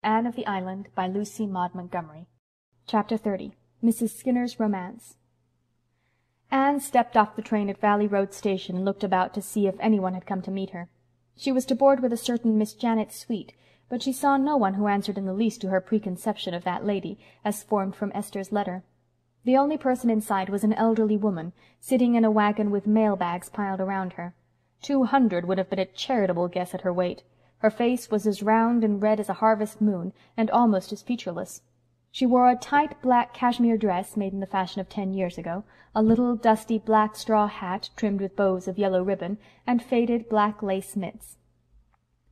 Anne of the Island by Lucy Maud Montgomery. Chapter 30. Mrs. Skinner's Romance. Anne stepped off the train at Valley Road station and looked about to see if anyone had come to meet her. She was to board with a certain Miss Janet Sweet, but she saw no one who answered in the least to her preconception of that lady, as formed from Esther's letter. The only person in sight was an elderly woman, sitting in a wagon with mail-bags piled around her. 200 would have been a charitable guess at her weight. Her face was as round and red as a harvest moon, and almost as featureless. She wore a tight black cashmere dress made in the fashion of 10 years ago, a little dusty black straw hat trimmed with bows of yellow ribbon, and faded black lace mitts.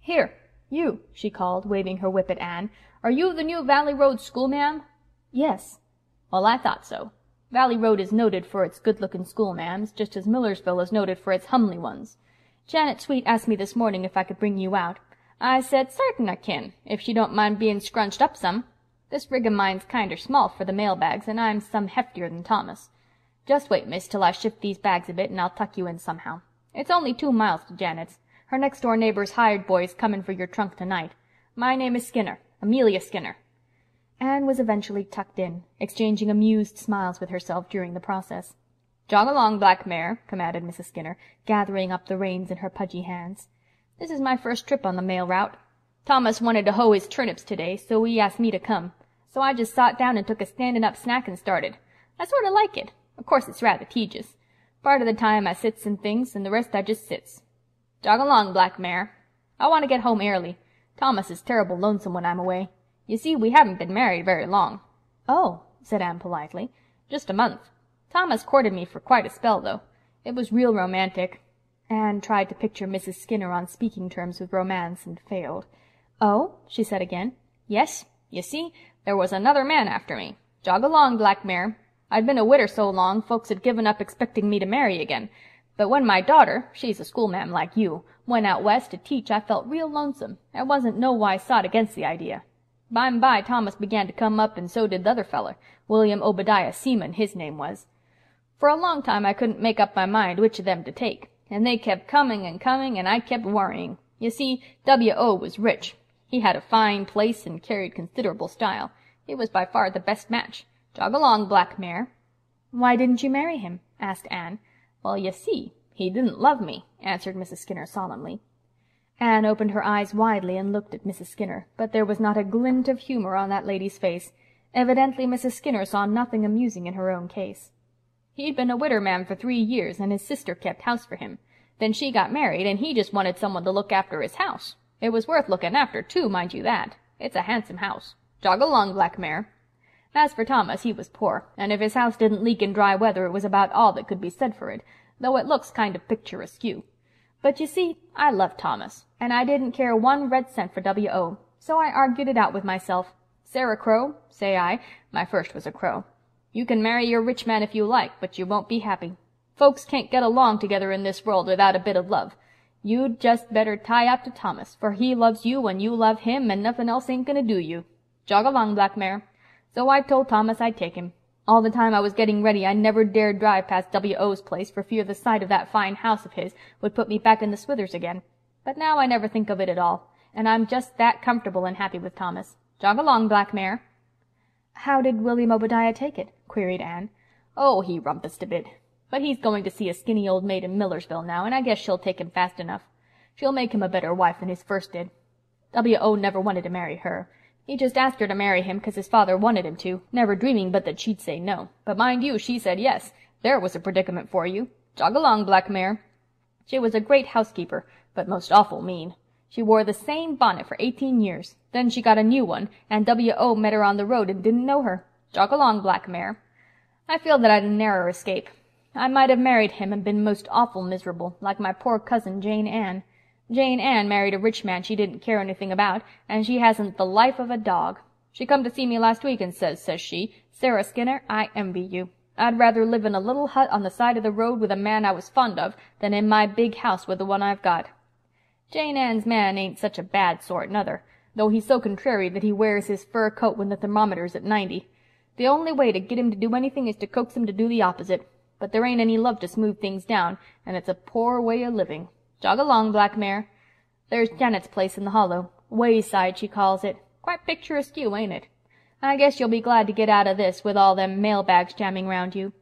"Here, you," she called, waving her whip at Anne. "Are you the new Valley Road schoolma'am?" "Yes." "Well, I thought so. Valley Road is noted for its good-looking schoolma'ams, just as Millersville is noted for its humly ones. Janet Sweet asked me this morning if I could bring you out. I said sartin I kin, if she don't mind being scrunched up some. This rig of mine's kinder small for the mail-bags, and I'm some heftier than Thomas. Just wait, miss, till I shift these bags a bit, and I'll tuck you in somehow. It's only 2 miles to Janet's. Her next-door neighbor's hired boy's comin' for your trunk tonight. My name is Skinner, Amelia Skinner." Anne was eventually tucked in, exchanging amused smiles with herself during the process. "Jog along, black mare," commanded Mrs. Skinner, gathering up the reins in her pudgy hands. "This is my first trip on the mail route. Thomas wanted to hoe his turnips today, so he asked me to come. So I just sot down and took a standin'-up snack and started. I sort of like it. Of course it's rather tedious. Part of the time I sits and thinks, and the rest I just sits. Jog along, black mare. I want to get home early. Thomas is terrible lonesome when I'm away. You see, we haven't been married very long." "Oh," said Anne politely. "Just a month. Thomas courted me for quite a spell, though. It was real romantic." Anne tried to picture Mrs. Skinner on speaking terms with romance and failed. "Oh?" she said again. "Yes. You see, there was another man after me. Jog along, black mare. I'd been a widder so long, folks had given up expecting me to marry again. But when my daughter, she's a schoolma'am like you, went out west to teach, I felt real lonesome, and wasn't nowise sot against the idea. By Thomas began to come up, and so did the other feller, William Obadiah Seaman, his name was. For a long time I couldn't make up my mind which of them to take, and they kept coming, and I kept worrying. You see, W.O. was rich. He had a fine place and carried considerable style. He was by far the best match. Jog along, black mare." "Why didn't you marry him?" asked Anne. "Well, you see, he didn't love me," answered Mrs. Skinner solemnly. Anne opened her eyes widely and looked at Mrs. Skinner, but there was not a glint of humor on that lady's face. Evidently Mrs. Skinner saw nothing amusing in her own case. "He'd been a widder man for 3 years, and his sister kept house for him. Then she got married, and he just wanted someone to look after his house. It was worth looking after, too, mind you that. It's a handsome house. Jog along, black mare." As for Thomas, he was poor, and if his house didn't leak in dry weather it was about all that could be said for it, though it looks kind of picturesque. But you see, I loved Thomas, and I didn't care 1 red cent for W.O., so I argued it out with myself. "Sarah Crowe," say I, my first was a Crowe, "you can marry your rich man if you like, but you won't be happy. Folks can't get along together in this world without a bit of love. You'd just better tie up to Thomas, for he loves you and you love him, and nothing else ain't gonna do you. Jog along, black mare." So I told Thomas I'd take him. All the time I was getting ready I never dared drive past W.O.'s place for fear the sight of that fine house of his would put me back in the Swithers again. But now I never think of it at all, and I'm just that comfortable and happy with Thomas. Jog along, black mare." "How did William Obadiah take it?" queried Anne. "Oh, he rumpused a bit. But he's going to see a skinny old maid in Millersville now, and I guess she'll take him fast enough. She'll make him a better wife than his first did. W.O. never wanted to marry her. He just asked her to marry him 'cause his father wanted him to, never dreaming but that she'd say no. But mind you, she said yes. There was a predicament for you. Jog along, black mare." She was a great housekeeper, but most awful mean. She wore the same bonnet for 18 years. Then she got a new one, and W.O. met her on the road and didn't know her. Jog along, black mare. I feel that I'd a narrower escape. I might have married him and been most awful miserable, like my poor cousin Jane Ann. Jane Ann married a rich man she didn't care anything about, and she hasn't the life of a dog. She come to see me last week and says she, "Sarah Skinner, I envy you. I'd rather live in a little hut on the side of the road with a man I was fond of than in my big house with the one I've got." Jane Ann's man ain't such a bad sort, nuther, though he's so contrary that he wears his fur coat when the thermometer's at 90. The only way to get him to do anything is to coax him to do the opposite. But there ain't any love to smooth things down, and it's a poor way of living. Jog along, black mare. There's Janet's place in the hollow. Wayside, she calls it. Quite picture askew, ain't it? I guess you'll be glad to get out of this with all them mail bags jamming round you."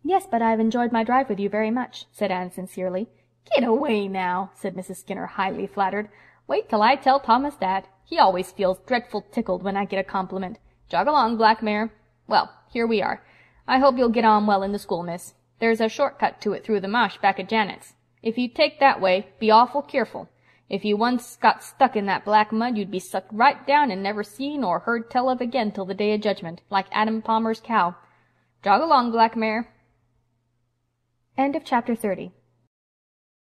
"Yes, but I've enjoyed my drive with you very much," said Anne sincerely. "Get away now," said Mrs. Skinner, highly flattered. "Wait till I tell Thomas that. He always feels dreadful tickled when I get a compliment. Jog along, Black Mare. Well, here we are. I hope you'll get on well in the school, miss. There's a short cut to it through the marsh back of Janet's. If you take that way, be awful keerful. If you once got stuck in that black mud, you'd be sucked right down and never seen or heard tell of again till the day of judgment, like Adam Palmer's cow. Jog along, Black Mare." End of chapter 30.